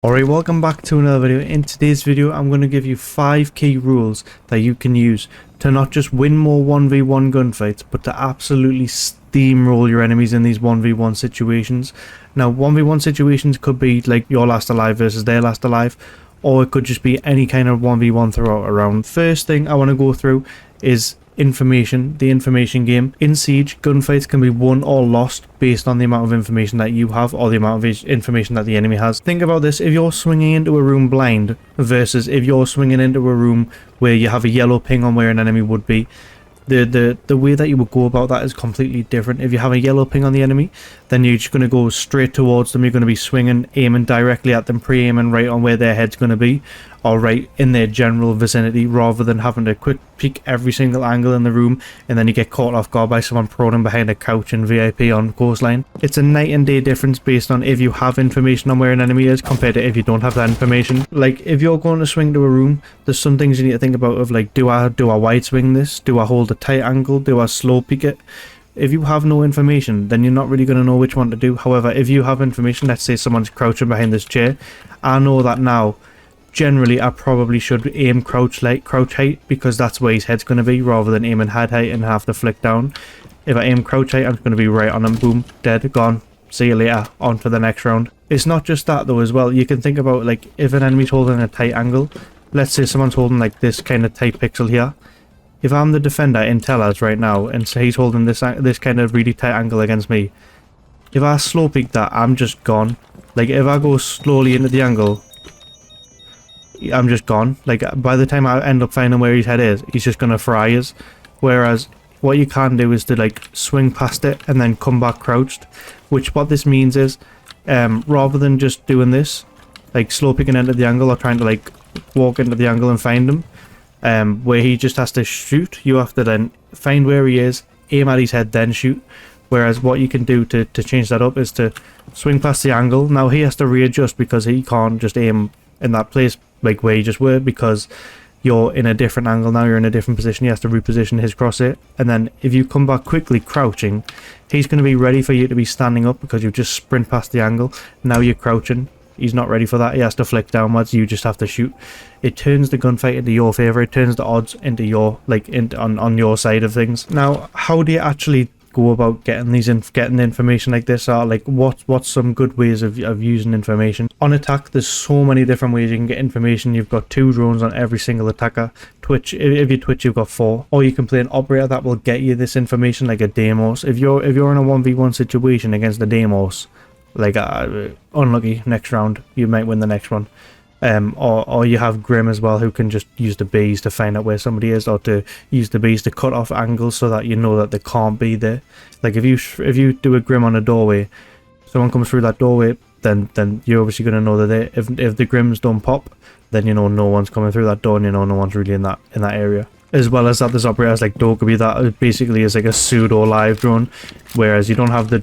Alright, welcome back to another video. In today's video, I'm going to give you 5 key rules that you can use to not just win more 1v1 gunfights, but to absolutely steamroll your enemies in these 1v1 situations. Now, 1v1 situations could be like your last alive versus their last alive, or it could just be any kind of 1v1 throughout a round. First thing I want to go through is information, the information game. In Siege, gunfights can be won or lost based on the amount of information that you have or the amount of information that the enemy has. Think about this: if you're swinging into a room blind versus if you're swinging into a room where you have a yellow ping on where an enemy would be, the way that you would go about that is completely different. If you have a yellow ping on the enemy, then you're just going to go straight towards them. You're going to be swinging, aiming directly at them, pre-aiming right on where their head's going to be, or right in their general vicinity, rather than having to quick peek every single angle in the room and then you get caught off guard by someone proning behind a couch in VIP on coastline. It's a night and day difference based on if you have information on where an enemy is compared to if you don't have that information. Like, if you're going to swing to a room, there's some things you need to think about of like, do I wide swing this? Do I hold a tight angle? Do I slow peek it? If you have no information, then you're not really going to know which one to do. However, if you have information, let's say someone's crouching behind this chair, I know that now generally I probably should aim crouch height, because that's where his head's going to be, rather than aiming head height and have to flick down. If I aim crouch height, I'm going to be right on him. Boom, dead, gone. See you later, on to the next round. It's not just that though as well. You can think about, like, if an enemy's holding a tight angle, let's say someone's holding like this kind of tight pixel here. If I'm the defender in Tellers right now and say he's holding this kind of really tight angle against me, if I slow peek that, I'm just gone. Like, if I go slowly into the angle, I'm just gone. Like, by the time I end up finding where his head is, he's just gonna fry us. Whereas what you can do is to like swing past it and then come back crouched, which what this means is rather than just doing this, like slow picking into the angle or trying to like walk into the angle and find him, where he just has to shoot, you have to then find where he is, aim at his head, then shoot. Whereas what you can do to change that up is to swing past the angle. Now he has to readjust because he can't just aim in that place like where you just were, because you're in a different angle now, you're in a different position. He has to reposition his crosshair, and then if you come back quickly crouching, he's going to be ready for you to be standing up because you just sprint past the angle. Now you're crouching, he's not ready for that, he has to flick downwards, you just have to shoot. It turns the gunfight into your favor, it turns the odds into your, like, on your side of things. Now, how do you actually go about getting getting information like this? Or like, what's some good ways of using information on attack? There's so many different ways you can get information. You've got 2 drones on every single attacker. Twitch, if you Twitch, you've got 4, or you can play an operator that will get you this information, like a Deimos. If you're in a 1v1 situation against the Deimos, like unlucky next round, you might win the next one. Or you have Grim as well, who can just use the bees to find out where somebody is, or to use the bees to cut off angles so that you know that they can't be there. Like, if you do a Grim on a doorway, someone comes through that doorway, then you're obviously going to know that they, if the Grims don't pop, then you know no one's coming through that door, and you know no one's really in that area. As well as that, there's operators like Dokkaebi that basically is like a pseudo live drone, whereas you don't have the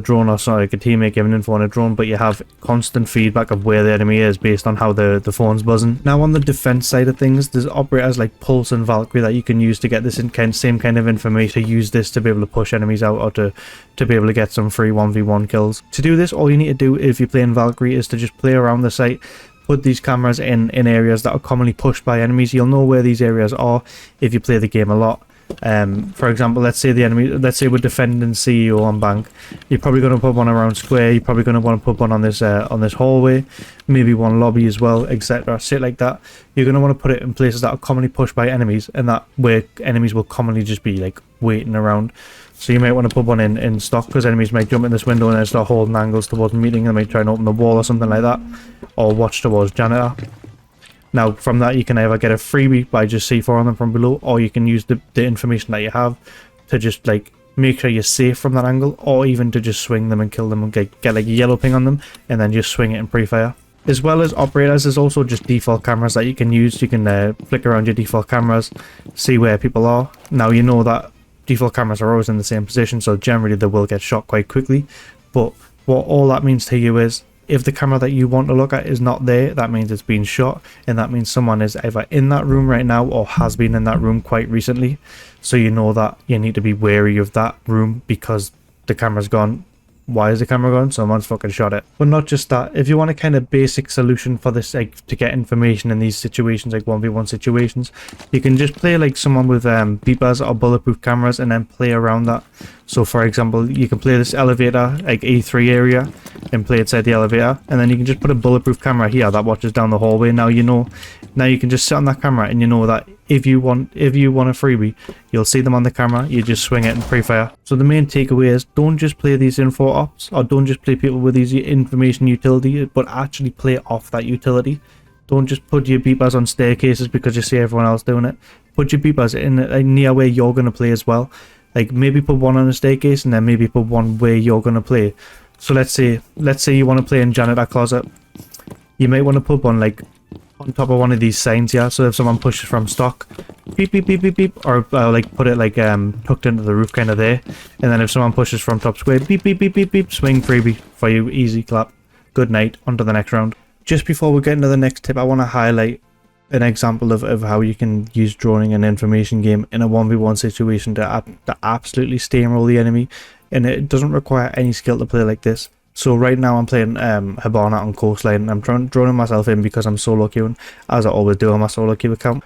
drone, or sorry, like a teammate giving info on a drone, but you have constant feedback of where the enemy is based on how the phone's buzzing. Now, on the defense side of things, there's operators like Pulse and Valkyrie that you can use to get this same kind of information, to use this to be able to push enemies out, or to be able to get some free 1v1 kills. To do this, all you need to do if you're playing Valkyrie is to just play around the site. Put these cameras in areas that are commonly pushed by enemies. You'll know where these areas are if you play the game a lot. For example, let's say we're defending CEO on bank. You're probably going to put one around square. You're probably going to want to put one on this hallway, maybe one lobby as well, etc. Shit like that. You're going to want to put it in places that are commonly pushed by enemies, and that where enemies will commonly just be like waiting around. So you might want to put one in stock, because enemies might jump in this window and then start holding angles towards meeting. They might try and open the wall or something like that, or watch towards janitor. Now, from that, you can either get a freebie by just C4 on them from below, or you can use the information that you have to just like make sure you're safe from that angle, or even to just swing them and kill them and get like a yellow ping on them and then just swing it in pre-fire. As well as operators, there's also just default cameras that you can use. You can flick around your default cameras, see where people are. Now, you know that default cameras are always in the same position, so generally they will get shot quite quickly. But what all that means to you is, if the camera that you want to look at is not there, that means it's been shot, and that means someone is either in that room right now or has been in that room quite recently. So you know that you need to be wary of that room, because the camera's gone. why is the camera gone? Someone's fucking shot it. But not just that, if you want a kind of basic solution for this, like to get information in these situations, like 1v1 situations, you can just play like someone with beepers or bulletproof cameras and then play around that. So for example, you can play this elevator, like A3 area, and play inside the elevator, and then you can just put a bulletproof camera here that watches down the hallway. Now you know, now you can just sit on that camera and you know that if you want a freebie, you'll see them on the camera, you just swing it and pre-fire. So the main takeaway is, don't just play these info ops, or don't just play people with these information utility, but actually play off that utility. Don't just put your beepers on staircases because you see everyone else doing it. Put your beepers in near where you're going to play as well. Like maybe put one on a staircase and then maybe put one where you're going to play. So let's say you want to play in janitor closet. You might want to put one like on top of one of these signs here, so if someone pushes from stock, beep beep beep beep beep, or like put it like tucked into the roof kind of there, and then if someone pushes from top square, beep beep beep beep beep, swing freebie for you, easy clap, good night, on to the next round. Just before we get into the next tip, I want to highlight an example of how you can use droning an information game in a 1v1 situation to absolutely steamroll the enemy, and it doesn't require any skill to play like this. So right now I'm playing Hibana on Coastline, and I'm droning myself in because I'm solo queuing, as I always do on my solo queue account.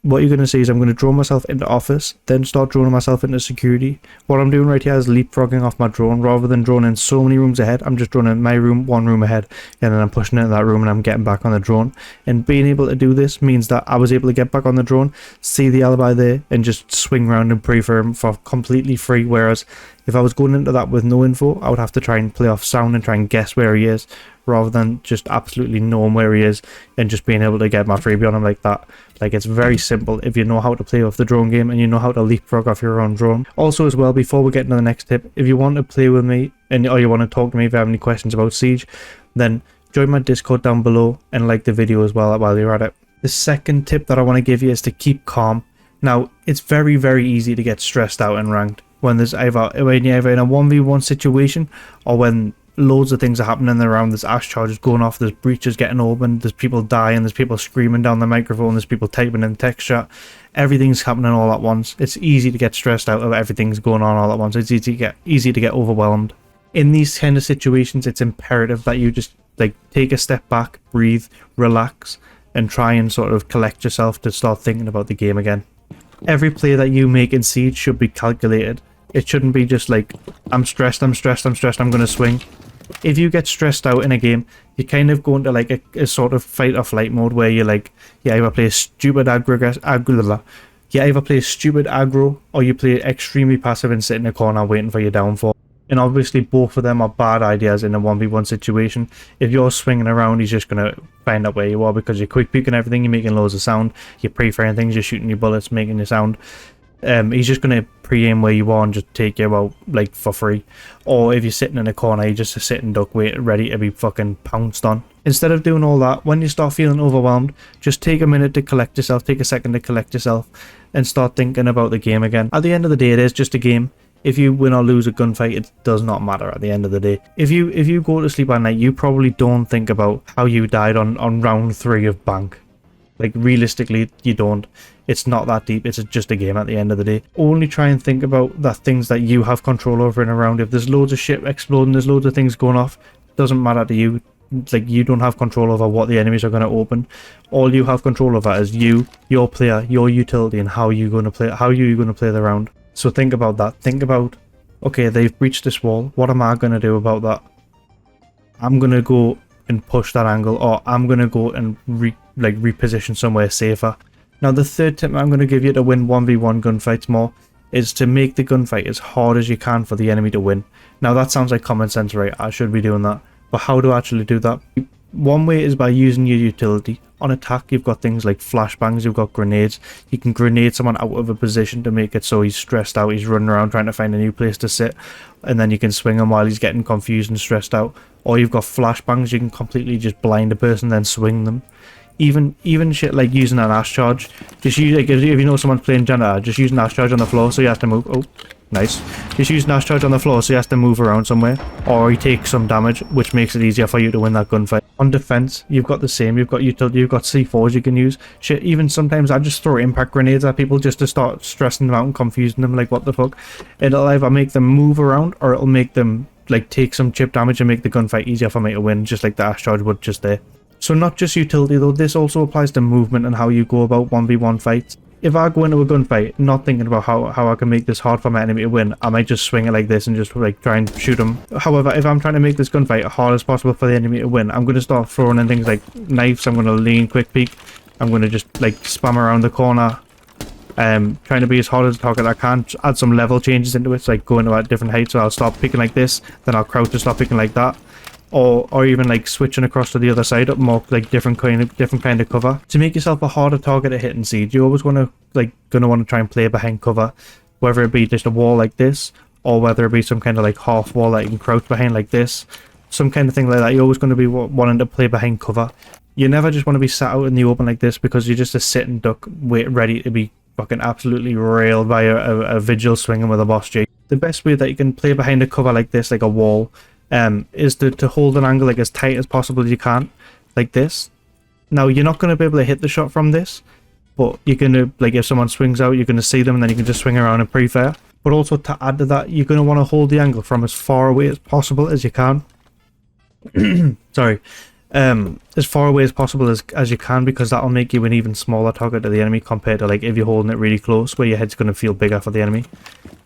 What you're going to see is I'm going to drone myself into office, then start droning myself into security. What I'm doing right here is leapfrogging off my drone. Rather than droning so many rooms ahead, I'm just droning my room, one room ahead, and then I'm pushing into that room and I'm getting back on the drone. And being able to do this means that I was able to get back on the drone, see the alibi there, and just swing around and pre-for him for completely free. Whereas if I was going into that with no info, I would have to try and play off sound and try and guess where he is, rather than just absolutely knowing where he is and just being able to get my freebie on him like that. Like, it's very simple if you know how to play off the drone game and you know how to leapfrog off your own drone. Also as well, before we get into the next tip, if you want to play with me or you want to talk to me if you have any questions about Siege, then join my Discord down below and like the video as well while you're at it. The second tip that I want to give you is to keep calm. Now, it's very, very easy to get stressed out in ranked when you're either in a 1v1 situation or when loads of things are happening around. There's ash charges going off, there's breaches getting opened, there's people dying, there's people screaming down the microphone, there's people typing in text chat. Everything's happening all at once. It's easy to get stressed out of everything's going on all at once. It's easy to get overwhelmed. In these kind of situations, it's imperative that you just like take a step back, breathe, relax, and try and sort of collect yourself to start thinking about the game again. Every play that you make in Siege should be calculated. It shouldn't be just like, I'm stressed, I'm going to swing. If you get stressed out in a game, you kind of go into like a sort of fight or flight mode where you're like, you either play stupid aggro, or you play extremely passive and sit in a corner waiting for your downfall. And obviously both of them are bad ideas in a 1v1 situation. If you're swinging around, he's just going to find out where you are because you're quick peeking everything, you're making loads of sound, you're pre-firing things, you're shooting your bullets, making your sound. He's just going to pre-aim where you are and just take you out like for free. Or if you're sitting in a corner, you just sit and duck, wait, ready to be fucking pounced on. Instead of doing all that, when you start feeling overwhelmed, just take a minute to collect yourself, take a second to collect yourself, and start thinking about the game again. At the end of the day, it is just a game. If you win or lose a gunfight, it does not matter at the end of the day. If you go to sleep at night, you probably don't think about how you died on round 3 of Bank. Like, realistically, you don't. It's not that deep. It's just a game at the end of the day. Only try and think about the things that you have control over in a round. If there's loads of shit exploding, there's loads of things going off, it doesn't matter to you. Like, you don't have control over what the enemies are going to open. All you have control over is you, your player, your utility, and how you're going to play the round. So think about that. Think about, okay, they've breached this wall. What am I going to do about that? I'm going to go and push that angle, or I'm going to go and reposition somewhere safer. Now, the third tip I'm going to give you to win 1v1 gunfights more is to make the gunfight as hard as you can for the enemy to win. Now, that sounds like common sense, right? I should be doing that. But how do I actually do that? One way is by using your utility. On attack, you've got things like flashbangs, you've got grenades. You can grenade someone out of a position to make it so he's stressed out, he's running around trying to find a new place to sit, and then you can swing him while he's getting confused and stressed out. Or you've got flashbangs, you can completely just blind a person, then swing them. Even shit like using an ash charge. Just use, like, if you know someone's playing janitor, just use an ash charge on the floor so you have to move. Oh, nice. Just use an ash charge on the floor so he has to move around somewhere, or he takes some damage, which makes it easier for you to win that gunfight. On defense, you've got the same. You've got utility, you've got C4s you can use. Shit, even sometimes I just throw impact grenades at people just to start stressing them out and confusing them, like what the fuck. It'll either make them move around or it'll make them like take some chip damage and make the gunfight easier for me to win, just like the Ash Charge would just there. So not just utility though, this also applies to movement and how you go about 1v1 fights. If I go into a gunfight not thinking about how I can make this hard for my enemy to win, I might just swing it like this and just like try and shoot him. However, if I'm trying to make this gunfight hard as possible for the enemy to win, I'm going to start throwing in things like knives. I'm going to lean, quick peek. I'm going to just like spam around the corner. Trying to be as hard as a target I can. Add some level changes into it, so like going to at different heights. So I'll start picking like this, then I'll crouch and start picking like that. Or even like switching across to the other side up more like different kind of cover to make yourself a harder target to hit in Siege. You always want to try and play behind cover, whether it be just a wall like this, or whether it be some kind of like half wall that you can crouch behind like this, some kind of thing like that. You're always going to be wanting to play behind cover. You never just want to be sat out in the open like this, because you're just a sitting duck ready to be fucking absolutely railed by a vigil swinging with a boss G. The best way that you can play behind a cover like this, like a wall, is to hold an angle like as tight as possible as you can, like this. Now you're not going to be able to hit the shot from this, but you're going to, like, if someone swings out, you're going to see them and then you can just swing around and pre-fire. But also to add to that, you're going to want to hold the angle from as far away as possible as you can. Sorry. As far away as possible as you can, because that'll make you an even smaller target to the enemy compared to like if you're holding it really close, where your head's going to feel bigger for the enemy.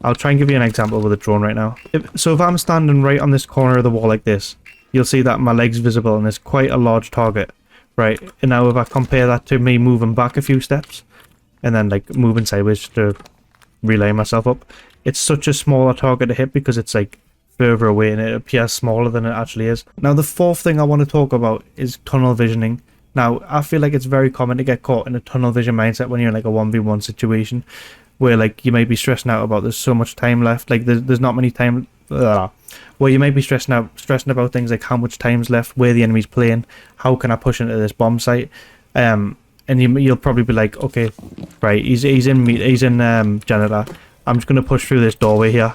I'll try and give you an example with a drone right now. So if I'm standing right on this corner of the wall like this, you'll see that my leg's visible and it's quite a large target, right? And now if I compare that to me moving back a few steps and then like moving sideways to relay myself up, it's such a smaller target to hit because it's like further away and it appears smaller than it actually is. Now the fourth thing I want to talk about is tunnel visioning. Now I feel like it's very common to get caught in a tunnel vision mindset when you're in like a 1v1 situation, where like you might be stressing out about there's so much time left, like there's not many time, where you might be stressing about things like how much time's left, where the enemy's playing, how can I push into this bomb site, and you'll probably be like, okay, right, he's in janitor, I'm just gonna push through this doorway here.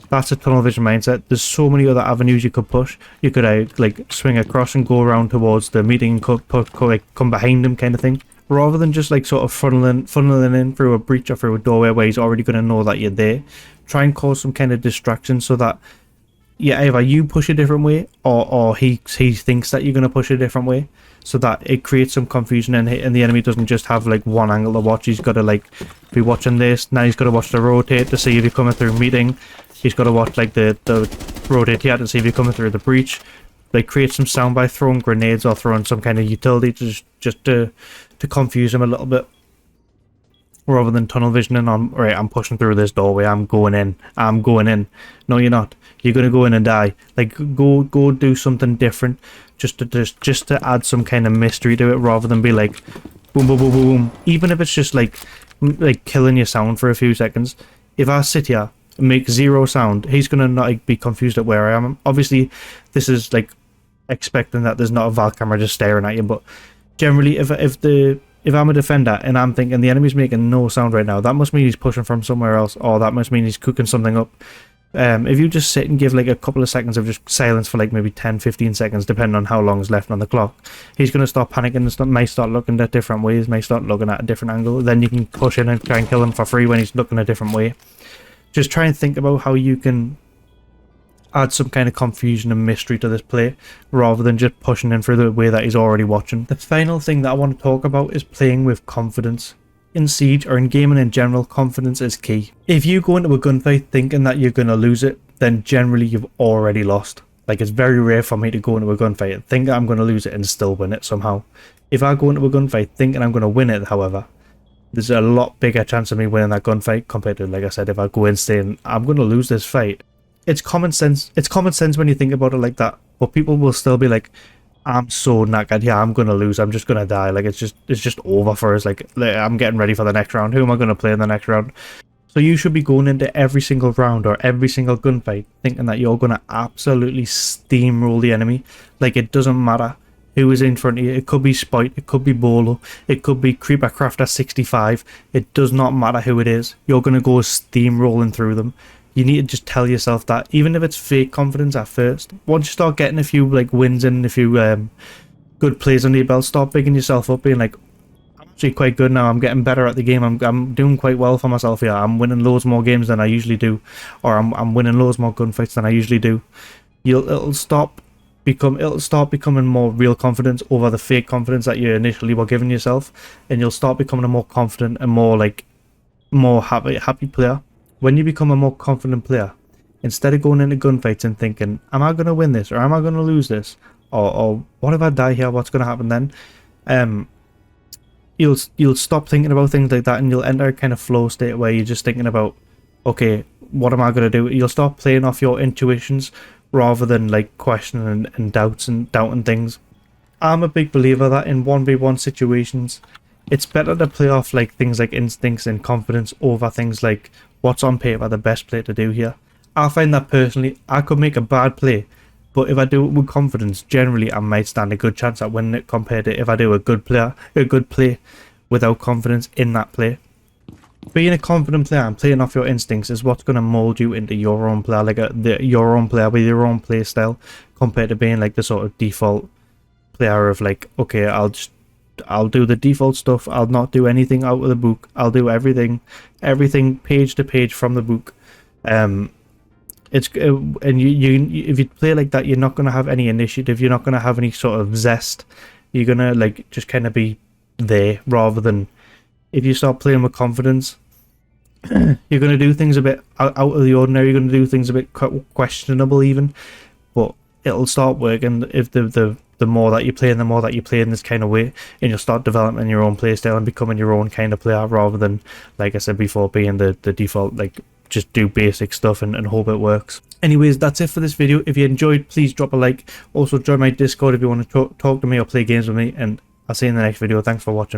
That's a tunnel vision mindset. There's so many other avenues you could push. You could like swing across and go around towards the meeting and like come behind him kind of thing, rather than just like sort of funneling in through a breach or through a doorway where he's already going to know that you're there. Try and cause some kind of distraction so that either you push a different way or he thinks that you're going to push a different way, so that it creates some confusion and the enemy doesn't just have like one angle to watch. He's got to like be watching this, now he's got to watch the rotate to see if you're coming through meeting. He's got to watch like the rotate here to see if you're coming through the breach. Like create some sound by throwing grenades or throwing some kind of utility just to confuse him a little bit, rather than tunnel visioning on, right, I'm pushing through this doorway, I'm going in. No, you're not. You're gonna go in and die. Like go do something different, just to add some kind of mystery to it, rather than be like boom boom boom boom boom. Even if it's just like killing your sound for a few seconds. If I sit here and make zero sound, he's gonna not like, be confused at where I am. Obviously this is like expecting that there's not a Valk camera just staring at you, but generally if I'm a defender and I'm thinking the enemy's making no sound right now, that must mean he's pushing from somewhere else, or that must mean he's cooking something up. If you just sit and give like a couple of seconds of just silence for like maybe 10-15 seconds, depending on how long is left on the clock, he's going to start panicking and might start looking at different ways, might start looking at a different angle. Then you can push in and try and kill him for free when he's looking a different way. Just try and think about how you can add some kind of confusion and mystery to this play, rather than just pushing in through the way that he's already watching. The final thing that I want to talk about is playing with confidence. In Siege, or in gaming in general, confidence is key. If you go into a gunfight thinking that you're going to lose it, then generally you've already lost. Like, it's very rare for me to go into a gunfight and think I'm going to lose it and still win it somehow. If I go into a gunfight thinking I'm going to win it, however, there's a lot bigger chance of me winning that gunfight compared to, like I said, if I go in saying I'm going to lose this fight. It's common sense. It's common sense when you think about it like that. But people will still be like, I'm so knackered. Yeah, I'm going to lose. I'm just going to die. Like, it's just over for us. Like, I'm getting ready for the next round. Who am I going to play in the next round? So you should be going into every single round or every single gunfight thinking that you're going to absolutely steamroll the enemy. Like, it doesn't matter who is in front of you. It could be Spite, it could be Bolo, it could be Creeper Crafter 65. It does not matter who it is. You're going to go steamrolling through them. You need to just tell yourself that, even if it's fake confidence at first. Once you start getting a few like wins and a few good plays under your belt, start bigging yourself up, being like, I'm actually quite good now, I'm getting better at the game, I'm doing quite well for myself here, I'm winning loads more games than I usually do, or I'm winning loads more gunfights than I usually do. it'll start becoming more real confidence over the fake confidence that you initially were giving yourself, and you'll start becoming a more confident and more happy player. When you become a more confident player, instead of going into gunfights and thinking, am I going to win this or am I going to lose this, or what if I die here, what's going to happen then, you'll stop thinking about things like that, and you'll enter a kind of flow state where you're just thinking about, okay, what am I going to do? You'll start playing off your intuitions rather than like questioning and doubting things. I'm a big believer that in 1v1 situations, it's better to play off like things like instincts and confidence over things like what's on paper the best play to do here. I find that personally, I could make a bad play, but if I do it with confidence, generally I might stand a good chance at winning it compared to if I do a good play without confidence in that play. Being a confident player and playing off your instincts is what's going to mold you into your own player, like your own player with your own play style, compared to being like the sort of default player of like, okay, I'll do the default stuff, I'll not do anything out of the book, I'll do everything page to page from the book. And you if you play like that, you're not going to have any initiative, you're not going to have any sort of zest, you're going to like just kind of be there, rather than if you start playing with confidence, you're going to do things a bit out of the ordinary, you're going to do things a bit questionable even, but it'll start working if the more that you play and the more that you play in this kind of way, and you'll start developing your own play style and becoming your own kind of player, rather than, like I said before, being the default, like just do basic stuff and hope it works. Anyways, that's it for this video. If you enjoyed, please drop a like. Also join my Discord if you want to talk to me or play games with me, and I'll see you in the next video. Thanks for watching.